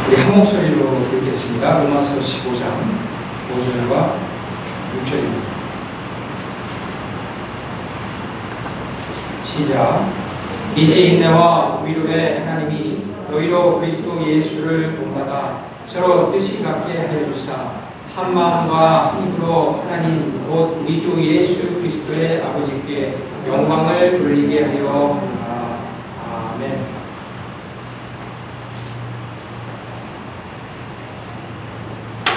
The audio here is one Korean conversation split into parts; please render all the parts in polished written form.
우리 한 목소리로 읽겠습니다. 로마서 15장 5절과 6절입니다. 시작. 이제 인내와 위로의 하나님이 너희로 그리스도 예수를 본받아 서로 뜻이 같게 하여 주사 한 마음과 한 입으로 하나님 곧 우리 주 예수 그리스도의 아버지께 영광을 돌리게 하려 합니다. 아멘.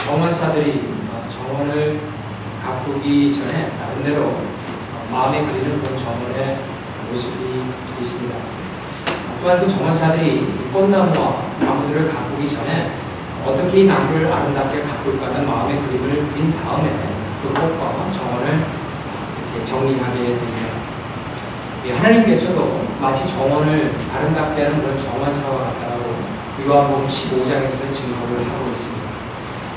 정원사들이 정원을 가꾸기 전에 나름대로 마음에 그리는 그런 정원의 모습이 있습니다. 또한 그 정원사들이 꽃나무와 나무들을 가꾸기 전에 어떻게 이 나무를 아름답게 가꿀까는 마음의 그림을 그린 다음에 그 꽃과 정원을 이렇게 정리하게 됩니다. 하나님께서도 마치 정원을 아름답게 하는 그런 정원사와 같다고 요한복음 15장에서는 증거를 하고 있습니다.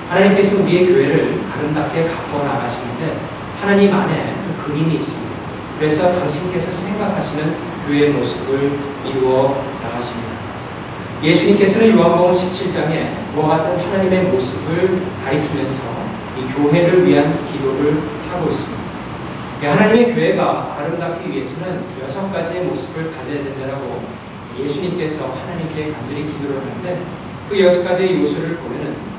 하나님께서 우리의 교회를 아름답게 가꾸어 나가시는데 하나님 안에 그 그림이 있습니다. 그래서 당신께서 생각하시는 교회의 모습을 이루어 나가십니다. 예수님께서는 요한복음 17장에 그와 같은 하나님의 모습을 가리키면서 이 교회를 위한 기도를 하고 있습니다. 하나님의 교회가 아름답기 위해서는 6가지의 모습을 가져야 된다고 예수님께서 하나님께 간절히 기도를 하는데 그 6가지의 요소를 보면은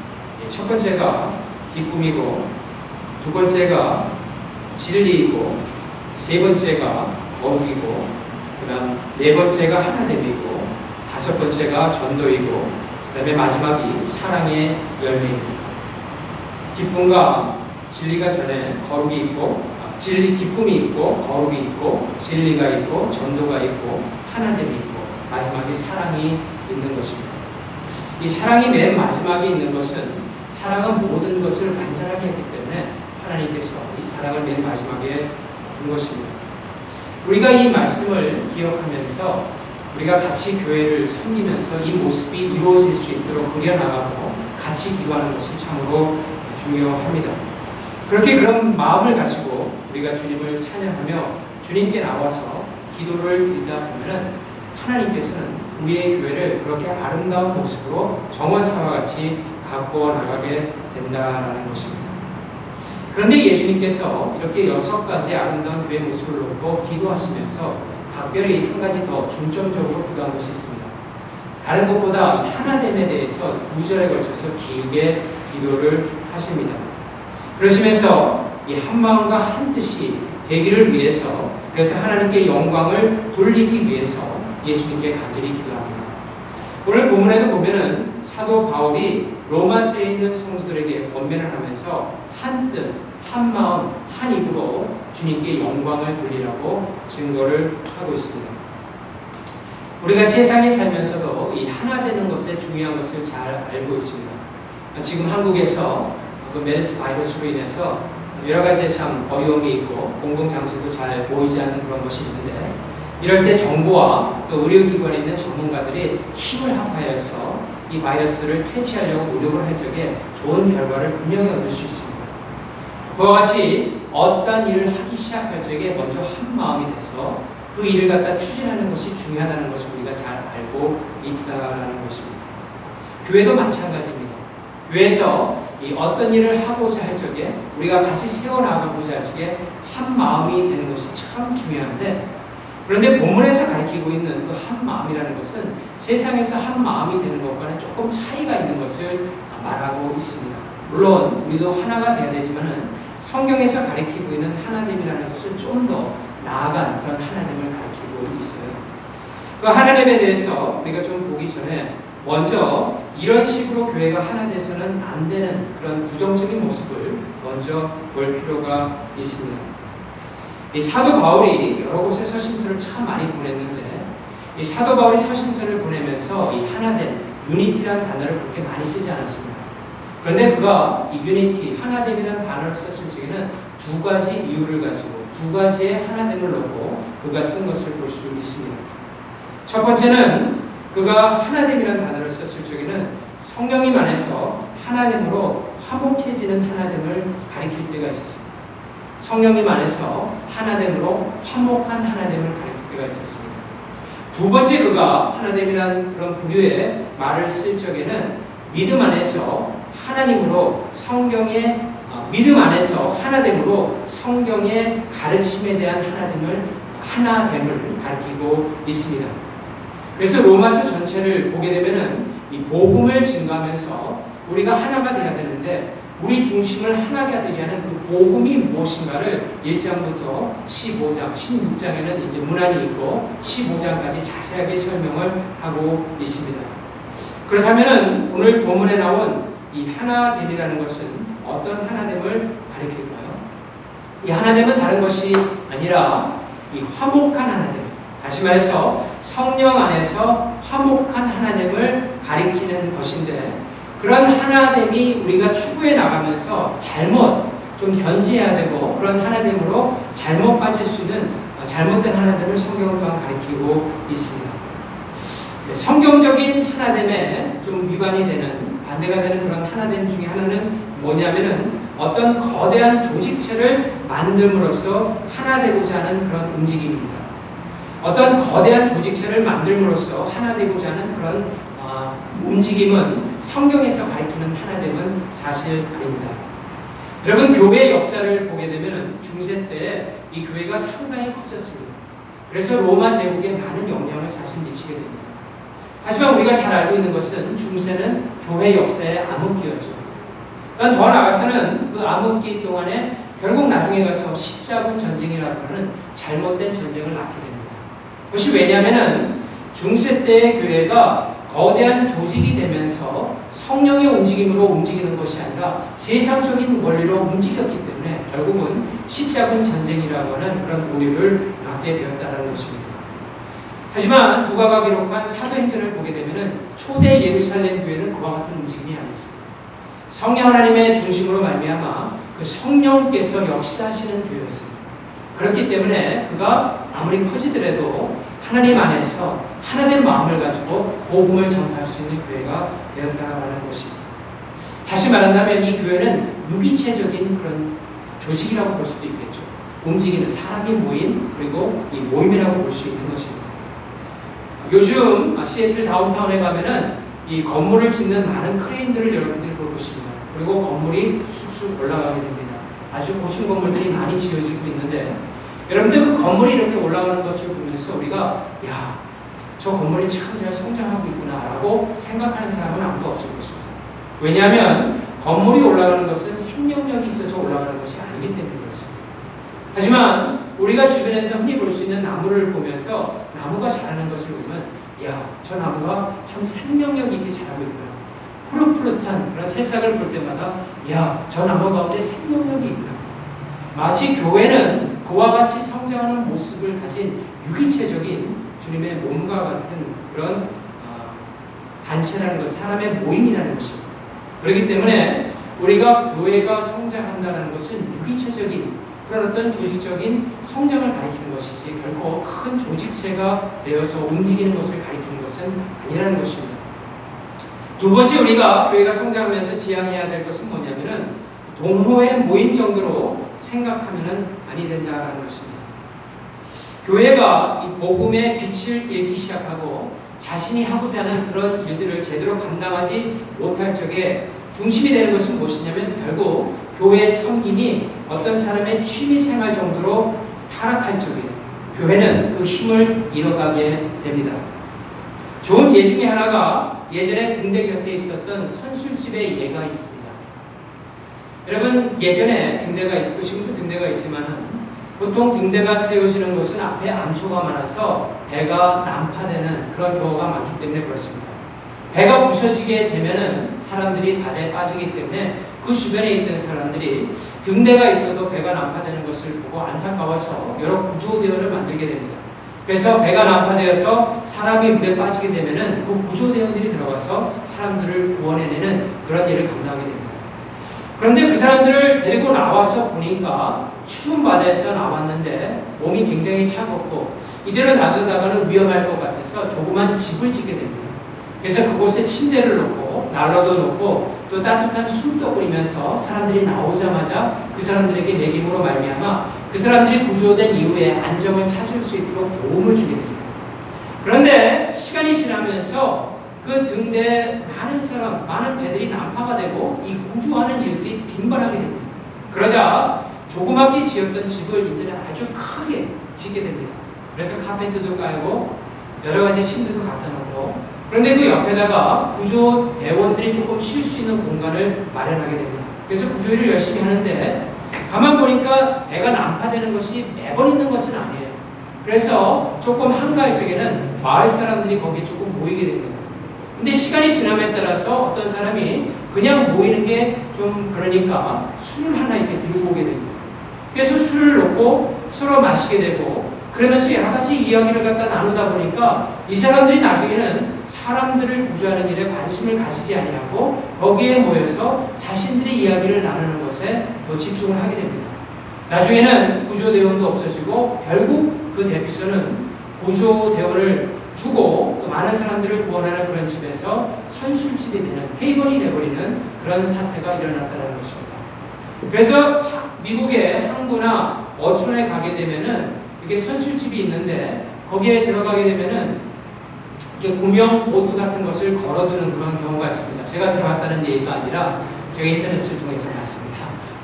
첫 번째가 기쁨이고, 두 번째가 진리이고, 세 번째가 거룩이고, 그 다음 네 번째가 하나됨이고, 다섯 번째가 전도이고, 그 다음에 마지막이 사랑의 열매입니다. 기쁨과 진리가 전에 거룩이 있고, 기쁨이 있고, 거룩이 있고, 진리가 있고, 전도가 있고, 하나됨이 있고, 마지막에 사랑이 있는 것입니다. 이 사랑이 맨 마지막에 있는 것은 사랑은 모든 것을 완전하게 했기 때문에 하나님께서 이 사랑을 맨 마지막에 둔 것입니다. 우리가 이 말씀을 기억하면서 우리가 같이 교회를 섬기면서 이 모습이 이루어질 수 있도록 그려나가고 같이 기도하는 것이 참으로 중요합니다. 그렇게 그런 마음을 가지고 우리가 주님을 찬양하며 주님께 나와서 기도를 드리다 보면 하나님께서는 우리의 교회를 그렇게 아름다운 모습으로 정원사와 같이 가꾸어 나가게 된다는 것입니다. 그런데 예수님께서 이렇게 6가지 아름다운 교회의 모습을 놓고 기도하시면서 각별히 한 가지 더 중점적으로 기도한 것이 있습니다. 다른 것보다 하나됨에 대해서 2절에 걸쳐서 길게 기도를 하십니다. 그러시면서 이 한 마음과 한 뜻이 되기를 위해서, 그래서 하나님께 영광을 돌리기 위해서 예수님께 간절히 기도합니다. 오늘 본문에도 보면은 사도 바울이 로마서에 있는 성도들에게 권면을 하면서 한 뜻, 한 마음, 한 입으로 주님께 영광을 돌리라고 증거를 하고 있습니다. 우리가 세상에 살면서도 이 하나 되는 것의 중요한 것을 잘 알고 있습니다. 지금 한국에서 그 메르스 바이러스로 인해서 여러 가지 참 어려움이 있고 공공장소도 잘 보이지 않는 그런 것이 있는데 이럴 때 정부와 또 의료기관에 있는 전문가들이 힘을 합하여서 이 바이러스를 퇴치하려고 노력을 할 적에 좋은 결과를 분명히 얻을 수 있습니다. 그와 같이 어떤 일을 하기 시작할 적에 먼저 한 마음이 돼서 그 일을 갖다 추진하는 것이 중요하다는 것을 우리가 잘 알고 있다는 것입니다. 교회도 마찬가지입니다. 교회에서 이 어떤 일을 하고자 할 적에 우리가 같이 세워나가고자 할 적에 한 마음이 되는 것이 참 중요한데 그런데 본문에서 가리키고 있는 그 한 마음이라는 것은 세상에서 한 마음이 되는 것과는 조금 차이가 있는 것을 말하고 있습니다. 물론 우리도 하나가 돼야 되지만은 성경에서 가리키고 있는 하나됨이라는 것은 좀 더 나아간 그런 하나됨을 가리키고 있어요. 그 하나됨에 대해서 우리가 좀 보기 전에 먼저 이런 식으로 교회가 하나 돼서는 안 되는 그런 부정적인 모습을 먼저 볼 필요가 있습니다. 이 사도 바울이 여러 곳에 서신서를 참 많이 보냈는데 이 사도 바울이 서신서를 보내면서 이 하나됨, 유니티라는 단어를 그렇게 많이 쓰지 않았습니다. 그런데 그가 이 유니티, 하나됨이라는 단어를 썼을 적에는 2가지 이유를 가지고 2가지의 하나됨을 놓고 그가 쓴 것을 볼 수 있습니다. 첫 번째는 그가 하나됨이라는 단어를 썼을 적에는 성령님 안에서 하나됨으로 화목해지는 하나됨을 가리킬 때가 있었습니다. 성령님 안에서 하나됨으로 화목한 하나됨을 가리킬 때가 있었습니다. 두 번째 그가 하나됨이라는 그런 부류의 말을 쓸 적에는 믿음 안에서 하나님으로 믿음 안에서 하나됨으로 성경의 가르침에 대한 하나됨을 가리키고 있습니다. 그래서 로마서 전체를 보게 되면은 이 복음을 증거하면서 우리가 하나가 되어야 되는데 우리 중심을 하나가 되게 하는 그 복음이 무엇인가를 1장부터 15장, 16장에는 이제 문안이 있고 15장까지 자세하게 설명을 하고 있습니다. 그렇다면 오늘 본문에 나온 이 하나됨이라는 것은 어떤 하나됨을 가리킬까요? 이 하나됨은 다른 것이 아니라 이 화목한 하나됨, 다시 말해서 성령 안에서 화목한 하나됨을 가리키는 것인데 그런 하나됨이 우리가 추구해 나가면서 좀 견지해야 되고 그런 하나됨으로 잘못 빠질 수 있는 잘못된 하나됨을 성경은 또한 가리키고 있습니다. 성경적인 하나됨에 좀 위반이 되는 반대가 되는 그런 하나됨 중에 하나는 뭐냐면은 어떤 거대한 조직체를 만듦으로써 하나 되고자 하는 그런 움직임입니다. 어떤 거대한 조직체를 만듦으로써 하나 되고자 하는 그런 움직임은 성경에서 가리키는 하나됨은 사실 아닙니다. 여러분, 교회의 역사를 보게 되면 중세 때 이 교회가 상당히 커졌습니다. 그래서 로마 제국에 많은 영향을 사실 미치게 됩니다. 하지만 우리가 잘 알고 있는 것은 중세는 교회 역사의 암흑기였죠. 더 나아가서는 그 암흑기 동안에 결국 나중에 가서 십자군 전쟁이라고 하는 잘못된 전쟁을 낳게 됩니다. 그것이 왜냐하면 중세 때의 교회가 거대한 조직이 되면서 성령의 움직임으로 움직이는 것이 아니라 세상적인 원리로 움직였기 때문에 결국은 십자군 전쟁이라고 하는 그런 오류를 낳게 되었다는 것입니다. 하지만 누가가 기록한 사도행전을 보게 되면 초대 예루살렘 교회는 그와 같은 움직임이 아니었습니다. 성령 하나님의 중심으로 말미암아 그 성령께서 역사하시는 교회였습니다. 그렇기 때문에 그가 아무리 커지더라도 하나님 안에서 하나된 마음을 가지고 복음을 전할 수 있는 교회가 되었다는 것입니다. 다시 말한다면 이 교회는 유기체적인 그런 조직이라고 볼 수도 있겠죠. 움직이는 사람이 모인 그리고 이 모임이라고 볼 수 있는 것입니다. 요즘 시애틀 다운타운에 가면은 이 건물을 짓는 많은 크레인들을 여러분들이 볼 것입니다. 그리고 건물이 쑥쑥 올라가게 됩니다. 아주 고층 건물들이 많이 지어지고 있는데 여러분들 그 건물이 이렇게 올라가는 것을 보면서 우리가 저 건물이 참 잘 성장하고 있구나 라고 생각하는 사람은 아무도 없을 것입니다. 왜냐하면 건물이 올라가는 것은 생명력이 있어서 올라가는 것이 아니기 때문에 그렇습니다. 하지만 우리가 주변에서 흔히 볼 수 있는 나무를 보면서 나무가 자라는 것을 보면 저 나무가 참 생명력 있게 자라고 있구나. 푸릇푸릇한 그런 새싹을 볼 때마다 저 나무 가운데 생명력이 있구나. 마치 교회는 그와 같이 성장하는 모습을 가진 유기체적인 주님의 몸과 같은 그런 단체라는 것, 사람의 모임이라는 것입니다. 그렇기 때문에 우리가 교회가 성장한다는 것은 유기체적인 그런 어떤 조직적인 성장을 가리키는 것이지 결코 큰 조직체가 되어서 움직이는 것을 가리키는 것은 아니라는 것입니다. 두 번째 우리가 교회가 성장하면서 지향해야 될 것은 뭐냐면은 동호회 모임 정도로 생각하면은 아니 된다는 것입니다. 교회가 이 복음의 빛을 잃기 시작하고 자신이 하고자 하는 그런 일들을 제대로 감당하지 못할 적에 중심이 되는 것은 무엇이냐면 결국 교회의 섬김이 어떤 사람의 취미생활 정도로 타락할 적에 교회는 그 힘을 잃어가게 됩니다. 좋은 예 중에 하나가 예전에 등대 곁에 있었던 선술집의 예가 있습니다. 여러분 예전에 등대가 있고 지금도 등대가 있지만 보통 등대가 세워지는 것은 앞에 암초가 많아서 배가 난파되는 그런 경우가 많기 때문에 그렇습니다. 배가 부서지게 되면은 사람들이 바다에 빠지기 때문에 그 주변에 있는 사람들이 등대가 있어도 배가 난파되는 것을 보고 안타까워서 여러 구조대원을 만들게 됩니다. 그래서 배가 난파되어서 사람이 물에 빠지게 되면은 그 구조대원들이 들어가서 사람들을 구원해내는 그런 일을 감당하게 됩니다. 그런데 그 사람들을 데리고 나와서 보니까 추운 바다에서 나왔는데 몸이 굉장히 차갑고 이대로 놔두다가는 위험할 것 같아서 조그만 집을 짓게 됩니다. 그래서 그곳에 침대를 놓고 난로도 놓고 또 따뜻한 술도 끓이면서 사람들이 나오자마자 그 사람들에게 먹임으로 말미암아 그 사람들이 구조된 이후에 안정을 찾을 수 있도록 도움을 주게 됩니다. 그런데 시간이 지나면서 그 등대에 많은 배들이 난파가 되고 이 구조하는 일들이 빈번하게 됩니다. 그러자 조그맣게 지었던 집을 이제는 아주 크게 짓게 됩니다. 그래서 카페트도 깔고 여러 가지 침대도 갖다 놓고, 그런데 그 옆에다가 구조대원들이 조금 쉴 수 있는 공간을 마련하게 됩니다. 그래서 구조일을 열심히 하는데 가만 보니까 배가 난파되는 것이 매번 있는 것은 아니에요. 그래서 조금 한가할 적에는 마을 사람들이 거기에 조금 모이게 됩니다. 근데 시간이 지남에 따라서 어떤 사람이 그냥 모이는 게 좀 그러니까 술을 하나 이렇게 들고 오게 됩니다. 그래서 술을 놓고 서로 마시게 되고, 그러면서 여러 가지 이야기를 갖다 나누다 보니까 이 사람들이 나중에는 사람들을 구조하는 일에 관심을 가지지 아니하고 거기에 모여서 자신들의 이야기를 나누는 것에 더 집중을 하게 됩니다. 나중에는 구조대원도 없어지고 결국 그 대피소는 구조대원을 두고 또 많은 사람들을 구원하는 그런 집에서 선술집이 되는, 페이번이 되어버리는 그런 사태가 일어났다는 것입니다. 그래서 미국의 항구나 어촌에 가게 되면은 이게 선술집이 있는데 거기에 들어가게 되면은 이렇게 구명 보트 같은 것을 걸어두는 그런 경우가 있습니다. 제가 들어갔다는 얘기가 아니라 제가 인터넷을 통해서 봤습니다.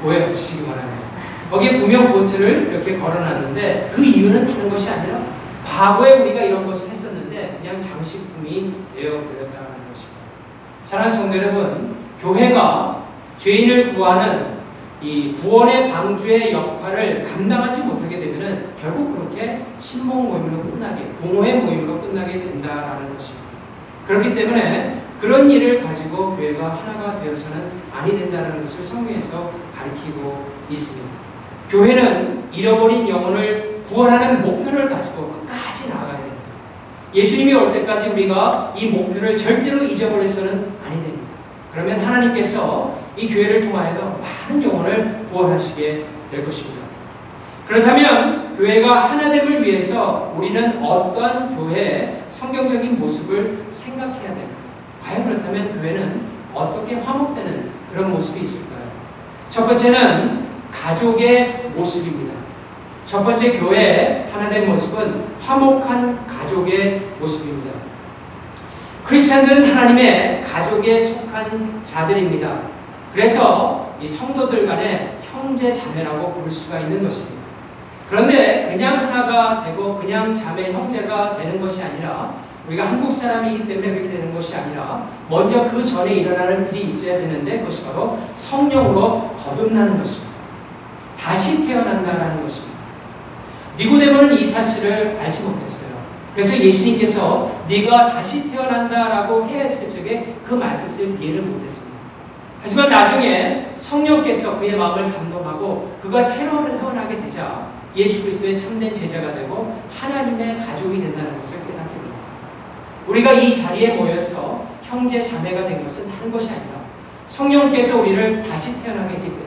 오해 없으시기 바랍니다. 거기에 구명 보트를 이렇게 걸어놨는데 그 이유는 다른 것이 아니라 과거에 우리가 이런 것을 했었는데 그냥 장식품이 되어버렸다는 것입니다. 사랑하는 성도 여러분, 교회가 죄인을 구하는 이 구원의 방주의 역할을 감당하지 못하게 되면은 결국 그렇게 친목 모임으로 끝나게, 공허의 모임으로 끝나게 된다라는 것입니다. 그렇기 때문에 그런 일을 가지고 교회가 하나가 되어서는 아니 된다는 것을 성경에서 가르치고 있습니다. 교회는 잃어버린 영혼을 구원하는 목표를 가지고 끝까지 나아가야 됩니다. 예수님이 올 때까지 우리가 이 목표를 절대로 잊어버려서는 아니 됩니다. 그러면 하나님께서 이 교회를 통하여 많은 영혼을 구원하시게 될 것입니다. 그렇다면 교회가 하나됨을 위해서 우리는 어떠한 교회의 성경적인 모습을 생각해야 됩니다. 과연 그렇다면 교회는 어떻게 화목되는 그런 모습이 있을까요? 첫 번째는 가족의 모습입니다. 첫 번째 교회의 하나된 모습은 화목한 가족의 모습입니다. 크리스찬들은 하나님의 가족에 속한 자들입니다. 그래서 이 성도들 간에 형제 자매라고 부를 수가 있는 것입니다. 그런데 그냥 하나가 되고 그냥 자매 형제가 되는 것이 아니라, 우리가 한국 사람이기 때문에 그렇게 되는 것이 아니라 먼저 그 전에 일어나는 일이 있어야 되는데 그것이 바로 성령으로 거듭나는 것입니다. 다시 태어난다라는 것입니다. 니고데모는 이 사실을 알지 못했어요. 그래서 예수님께서 네가 다시 태어난다라고 해야 했을 적에 그 말뜻을 이해를 못했습니다. 하지만 나중에 성령께서 그의 마음을 감동하고 그가 새로 태어나게 되자 예수 그리스도의 참된 제자가 되고 하나님의 가족이 된다는 것을 깨닫게 됩니다. 우리가 이 자리에 모여서 형제 자매가 된 것은 다른 것이 아니라 성령께서 우리를 다시 태어나게 했기 때문에,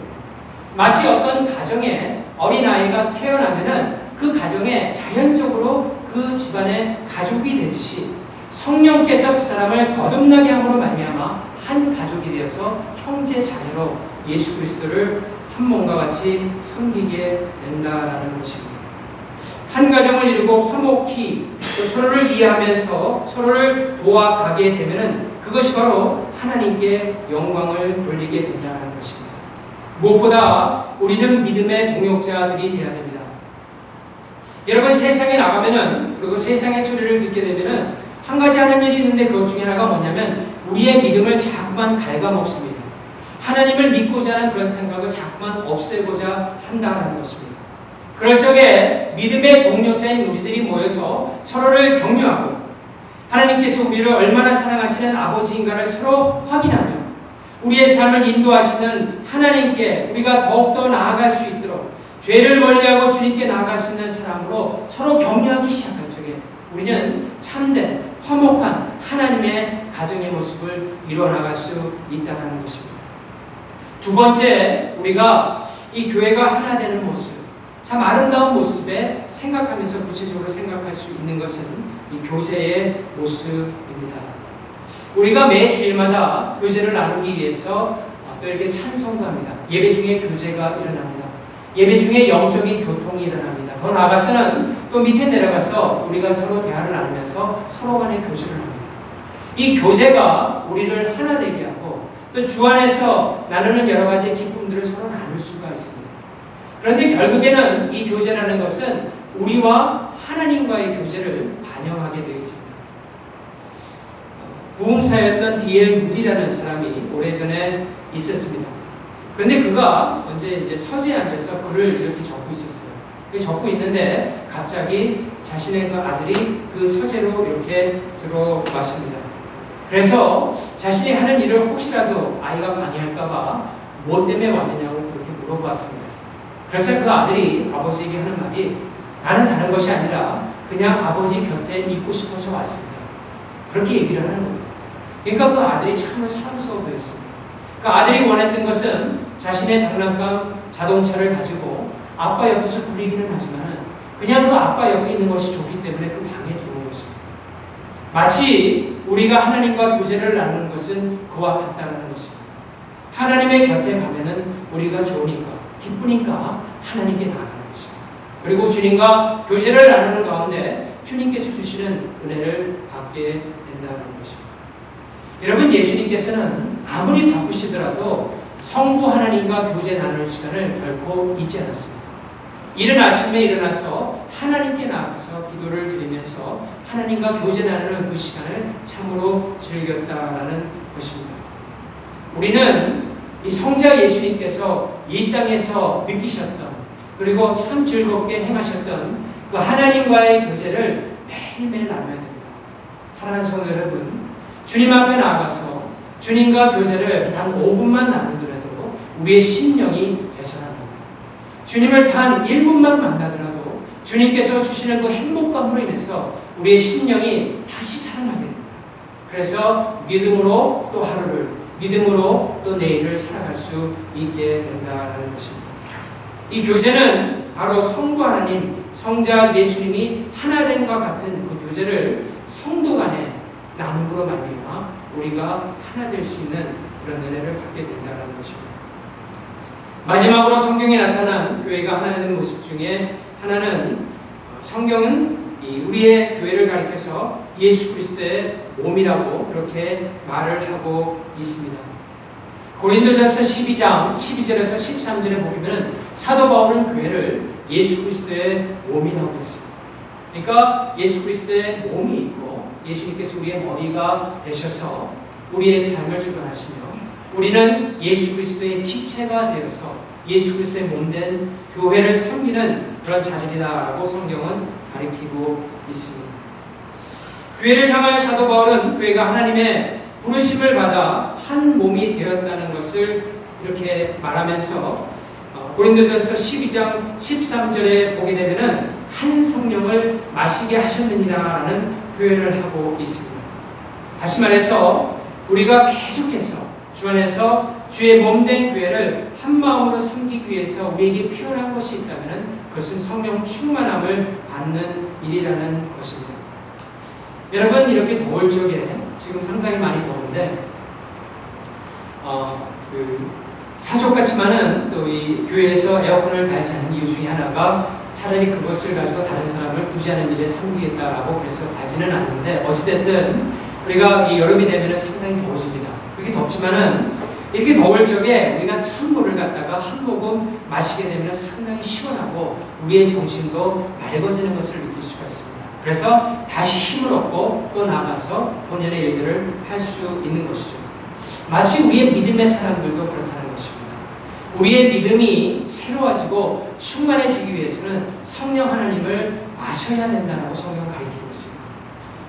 마치 어떤 가정에 어린아이가 태어나면은 그 가정에 자연적으로 그 집안의 가족이 되듯이 성령께서 그 사람을 거듭나게 함으로 말미암아 한 가족이 되어서 형제 자매로 예수 그리스도를 한 몸과 같이 섬기게 된다라는 것입니다. 한 가정을 이루고 화목히 또 서로를 이해하면서 서로를 도와가게 되면은 그것이 바로 하나님께 영광을 돌리게 된다는 것입니다. 무엇보다 우리는 믿음의 동역자들이 되어야 됩니다. 여러분, 세상에 나가면은, 그리고 세상의 소리를 듣게 되면은 한 가지 하는 일이 있는데 그것 중에 하나가 뭐냐면 우리의 믿음을 자꾸만 갉아먹습니다. 하나님을 믿고자 하는 그런 생각을 자꾸만 없애고자 한다는 것입니다. 그럴 적에 믿음의 동력자인 우리들이 모여서 서로를 격려하고 하나님께서 우리를 얼마나 사랑하시는 아버지인가를 서로 확인하며 우리의 삶을 인도하시는 하나님께 우리가 더욱더 나아갈 수 있도록 죄를 멀리하고 주님께 나아갈 수 있는 사람으로 서로 격려하기 시작할 적에 우리는 참된 화목한 하나님의 가정의 모습을 이루어나갈 수 있다는 것입니다. 두 번째, 우리가 이 교회가 하나 되는 모습, 참 아름다운 모습에 생각하면서 구체적으로 생각할 수 있는 것은 이 교제의 모습입니다. 우리가 매 주일마다 교제를 나누기 위해서 또 이렇게 찬송도 합니다. 예배 중에 교제가 일어납니다. 예배 중에 영적인 교통이 일어납니다. 더 나아가서는 또 밑에 내려가서 우리가 서로 대화를 나누면서 서로 간의 교제를 합니다. 이 교제가 우리를 하나 되게 하고 또 주 안에서 나누는 여러 가지 기쁨들을 서로 나눌 수가 있습니다. 그런데 결국에는 이 교제라는 것은 우리와 하나님과의 교제를 반영하게 되어 있습니다. 부흥사였던 D.L. 무디라는 사람이 오래전에 있었습니다. 그런데 그가 언제 이제 서재에 앉아서 글을 이렇게 적고 있었어요. 적고 있는데 갑자기 자신의 그 아들이 그 서재로 이렇게 들어왔습니다. 그래서 자신이 하는 일을 혹시라도 아이가 방해할까봐 뭐 때문에 왔느냐고 그렇게 물어보았습니다. 그래서 그 아들이 아버지에게 하는 말이 나는 다른 것이 아니라 그냥 아버지 곁에 있고 싶어서 왔습니다. 그렇게 얘기를 하는 겁니다. 그러니까 그 아들이 참 사랑스러워 보였습니다. 그 아들이 원했던 것은 자신의 장난감 자동차를 가지고 아빠 옆에서 부리기는 하지만 그냥 그 아빠 옆에 있는 것이 좋기 때문에 그 방에 들어온 것입니다. 마치 우리가 하나님과 교제를 나누는 것은 그와 같다는 것입니다. 하나님의 곁에 가면은 우리가 좋으니까 기쁘니까 하나님께 나아가는 것입니다. 그리고 주님과 교제를 나누는 가운데 주님께서 주시는 은혜를 받게 된다는 것입니다. 여러분, 예수님께서는 아무리 바쁘시더라도 성부 하나님과 교제 나눌 시간을 결코 잊지 않았습니다. 이른 아침에 일어나서 하나님께 나아가서 기도를 드리면서 하나님과 교제 나누는 그 시간을 참으로 즐겼다라는 것입니다. 우리는 이 성자 예수님께서 이 땅에서 느끼셨던 그리고 참 즐겁게 행하셨던 그 하나님과의 교제를 매일매일 나눠야 됩니다. 사랑하는 성도 여러분, 주님 앞에 나아가서 주님과 교제를 단 5분만 나누더라도 우리의 심령이 개선합니다. 주님을 단 1분만 만나더라도 주님께서 주시는 그 행복감으로 인해서 우리의 심령이 다시 살아나게 됩니다. 그래서 믿음으로 또 하루를, 믿음으로 또 내일을 살아갈 수 있게 된다는 것입니다. 이 교제는 바로 성부 하나님, 성자 예수님이 하나됨과 같은 그 교제를 성도 간에 나눔으로 말미암아 우리가 하나 될 수 있는 그런 은혜를 받게 된다는 것입니다. 마지막으로 성경에 나타난 교회가 하나 되는 모습 중에 하나는 성경은 우리의 교회를 가리켜서 예수 그리스도의 몸이라고 그렇게 말을 하고 있습니다. 고린도전서 12장 12절에서 13절에 보면 사도 바울은 교회를 예수 그리스도의 몸이라고 했습니다. 그러니까 예수 그리스도의 몸이 있고 예수님께서 우리의 머리가 되셔서 우리의 삶을 주관하시며 우리는 예수 그리스도의 지체가 되어서 예수 그리스도의 몸된 교회를 섬기는 그런 자들이다라고 성경은 가리키고 있습니다. 교회를 향하여 사도 바울은 교회가 하나님의 부르심을 받아 한 몸이 되었다는 것을 이렇게 말하면서 고린도전서 12장 13절에 보게 되면은 한 성령을 마시게 하셨느니라라는 표현을 하고 있습니다. 다시 말해서 우리가 계속해서 주 안에서 주의 몸된 교회를 한 마음으로 섬기기 위해서 우리에게 필요한 것이 있다면 그것은 성령 충만함을 받는 일이라는 것입니다. 여러분, 이렇게 더울 적에 지금 상당히 많이 더운데 사족 같지만은 또 이 교회에서 에어컨을 달지 않는 이유 중에 하나가 차라리 그것을 가지고 다른 사람을 구제하는 일에 섬기겠다라고 그래서 달지는 않는데 어찌됐든 우리가 이 여름이 되면 상당히 더워집니다. 그렇게 덥지만은 이렇게 더울 적에 우리가 찬물을 갖다가 한 모금 마시게 되면 상당히 시원하고 우리의 정신도 맑아지는 것을 느낄 수가 있습니다. 그래서 다시 힘을 얻고 또 나가서 본연의 일들을 할 수 있는 것이죠. 마치 우리의 믿음의 사람들도 그렇다는 것입니다. 우리의 믿음이 새로워지고 충만해지기 위해서는 성령 하나님을 마셔야 된다고 성경은 가르치고 있습니다.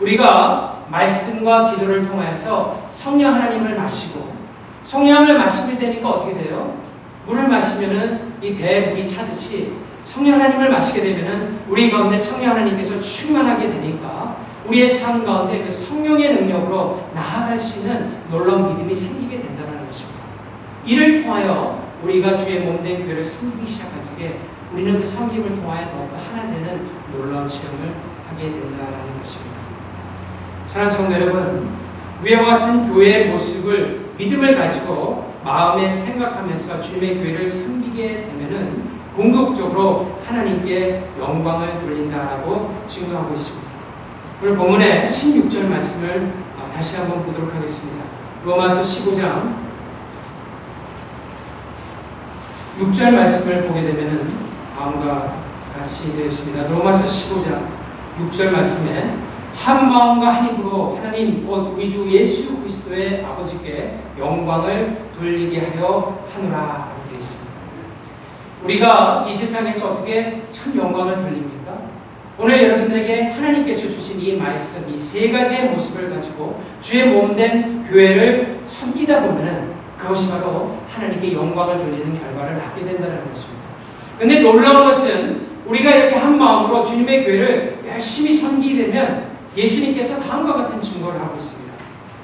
우리가 말씀과 기도를 통해서 성령 하나님을 마시고 성령을 마시게 되니까 어떻게 돼요? 물을 마시면은 이 배에 물이 차듯이 성령 하나님을 마시게 되면은 우리 가운데 성령 하나님께서 충만하게 되니까 우리의 삶 가운데 그 성령의 능력으로 나아갈 수 있는 놀라운 믿음이 생기게 된다는 것입니다. 이를 통하여 우리가 주의 몸된 교회를 섬기기 시작하기에 우리는 그 섬김을 통하여 더욱더 하나 되는 놀라운 체험을 하게 된다는 것입니다. 사랑하는 성도 여러분, 위와 같은 교회의 모습을 믿음을 가지고 마음에 생각하면서 주님의 교회를 섬기게 되면은 궁극적으로 하나님께 영광을 돌린다라고 증거하고 있습니다. 오늘 본문의 16절 말씀을 다시 한번 보도록 하겠습니다. 로마서 15장 6절 말씀을 보게 되면은 다음과 같이 되어 있습니다. 로마서 15장 6절 말씀에 한 마음과 한 입으로 하나님 곧 우리 주 예수 그리스도의 아버지께 영광을 돌리게 하여 하노라 되어 있습니다. 우리가 이 세상에서 어떻게 참 영광을 돌립니까? 오늘 여러분들에게 하나님께서 주신 이 말씀, 이 세 가지의 모습을 가지고 주의 몸된 교회를 섬기다 보면은 그것이 바로 하나님께 영광을 돌리는 결과를 낳게 된다는 것입니다. 근데 놀라운 것은 우리가 이렇게 한 마음으로 주님의 교회를 열심히 섬기게 되면 예수님께서 다음과 같은 증거를 하고 있습니다.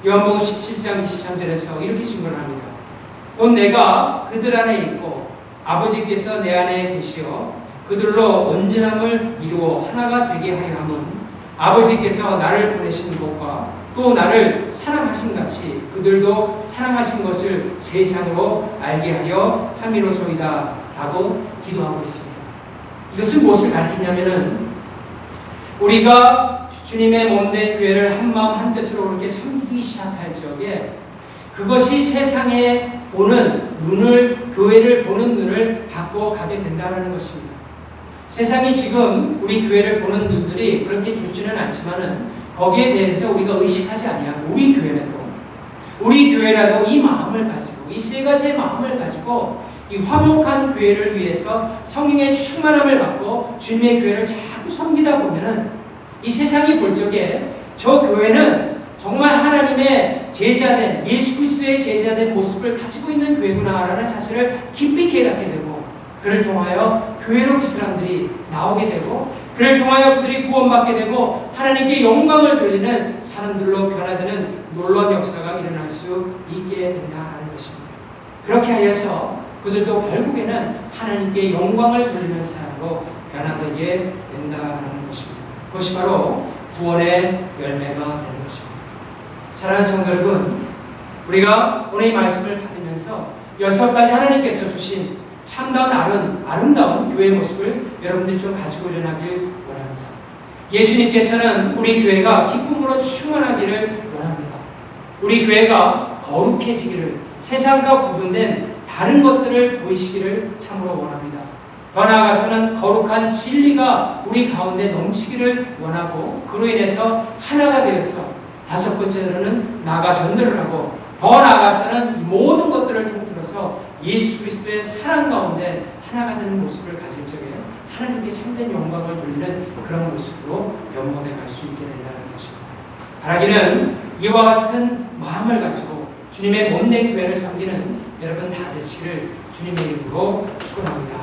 요한복음 17장 23절에서 이렇게 증거를 합니다. 곧 내가 그들 안에 있고 아버지께서 내 안에 계시어 그들로 온전함을 이루어 하나가 되게 하려 함은 아버지께서 나를 보내신 것과 또 나를 사랑하신 같이 그들도 사랑하신 것을 세상으로 알게 하려 함이로소이다 라고 기도하고 있습니다. 이것은 무엇을 가르치냐면은 우리가 주님의 몸된 교회를 한마음 한뜻으로 그렇게 섬기기 시작할 적에 그것이 세상에 보는 눈을, 교회를 보는 눈을 바꿔가게 된다는 것입니다. 세상이 지금 우리 교회를 보는 눈들이 그렇게 좋지는 않지만은 거기에 대해서 우리가 의식하지 아니하고 우리 교회라도 이 마음을 가지고 이 세 가지의 마음을 가지고 이 화목한 교회를 위해서 성령의 충만함을 받고 주님의 교회를 자꾸 섬기다 보면은 이 세상이 볼 적에 저 교회는 정말 하나님의 제자된 예수 그리스도의 제자된 모습을 가지고 있는 교회구나라는 사실을 깊이 깨닫게 되고 그를 통하여 교회로 그 사람들이 나오게 되고 그를 통하여 그들이 구원받게 되고 하나님께 영광을 돌리는 사람들로 변화되는 놀라운 역사가 일어날 수 있게 된다는 것입니다. 그렇게 하여서 그들도 결국에는 하나님께 영광을 돌리는 사람으로 변화되게 된다는 것입니다. 그것이 바로 구원의 열매가 되는 것입니다. 사랑하는 성도 여러분, 우리가 오늘 이 말씀을 받으면서 6가지 하나님께서 주신 참다운 아름다운 교회의 모습을 여러분들이 좀 가지고 일어나길 원합니다. 예수님께서는 우리 교회가 기쁨으로 충만하기를 원합니다. 우리 교회가 거룩해지기를, 세상과 구분된 다른 것들을 보이시기를 참으로 원합니다. 더 나아가서는 거룩한 진리가 우리 가운데 넘치기를 원하고 그로 인해서 하나가 되어서 5번째로는 나아가 전도를 하고 더 나아가서는 모든 것들을 통틀어서 예수 그리스도의 사랑 가운데 하나가 되는 모습을 가질 적에 하나님께 참된 영광을 돌리는 그런 모습으로 영원에 갈 수 있게 된다는 것입니다. 바라기는 이와 같은 마음을 가지고 주님의 몸된 교회를 섬기는 여러분 다 되시기를 주님의 이름으로 축원합니다.